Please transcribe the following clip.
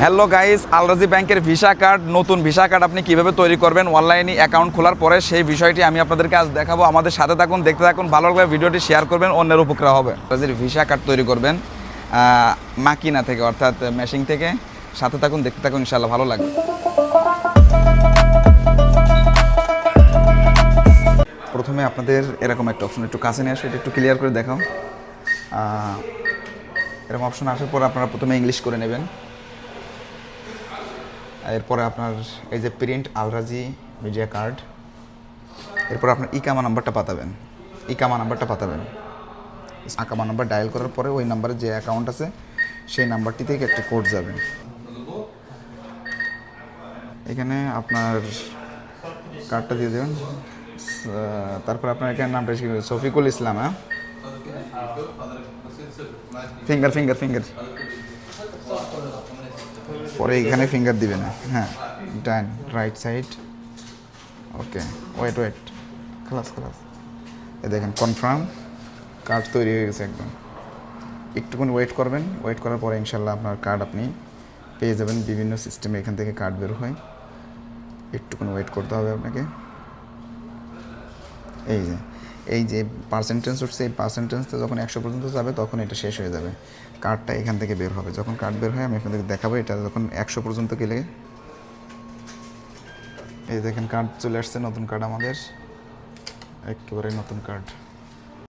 Hello guys, Al-Rajhi ব্যাংকের visa card, নতুন visa card আপনি কিভাবে তৈরি করবেন অনলাইনে অ্যাকাউন্ট খোলার পরে, সেই বিষয়টি আমি আপনাদেরকে আজ দেখাবো। আমাদের সাথে থাকুন, দেখতে থাকুন, ভালো লাগলে ভিডিওটি শেয়ার করবেন, অন্যের উপকার হবে। আলরাজির ভিসা কার্ড তৈরি করবেন মাকিনা থেকে, অর্থাৎ মেশিন থেকে। সাথে থাকুন, দেখতে থাকুন, ইনশাআল্লাহ ভালো লাগবে। প্রথমে আপনাদের এরকম একটা অপশন, একটু কাছে নিয়ে আসে, এটা একটু ক্লিয়ার করে দেখাও। এরকম অপশন আসার পর আপনারা প্রথমে ইংলিশ করে নেবেন। এরপরে আপনার এই যে প্রিন্ট আলরাজি মিডিয়া কার্ড, এরপর আপনার ইকামা নাম্বারটা পাঠাবেন। ইকামা নাম্বার ডায়াল করার পরে ওই নাম্বারে যে অ্যাকাউন্ট আছে সেই নাম্বারটি থেকে একটা কোড যাবে। এখানে আপনার কার্ডটা দিয়ে দেবেন। তারপর আপনার এখানে নামটা শফিকুল ইসলাম। ফিঙ্গার পরে এখানে ফিঙ্গার দিবেন। হ্যাঁ, ডান, রাইট সাইড। ওকে, ওয়েট খালাস। এই দেখেন কনফার্ম, কার্ড তৈরি হয়ে গেছে একদম। একটুখানি ওয়েট করবেন, ওয়েট করার পরে ইনশাল্লাহ আপনার কার্ড আপনি পেয়ে যাবেন। বিভিন্ন সিস্টেমে এখান থেকে কার্ড বের হয়, একটুখানি ওয়েট করতে হবে আপনাকে। এই যে পার্সেন্টেজ উঠছে, এই পার্সেন্টেজটা যখন 100 পর্যন্ত যাবে তখন এটা শেষ হয়ে যাবে। কার্ডটা এখান থেকে বের হবে। যখন কার্ড বের হয় আমি আপনাদেরকে দেখাবো। এটা যখন 100 পর্যন্ত গেলে, এই দেখেন কার্ড চলে আসছে, নতুন কার্ড আমাদের, একেবারে নতুন কার্ড।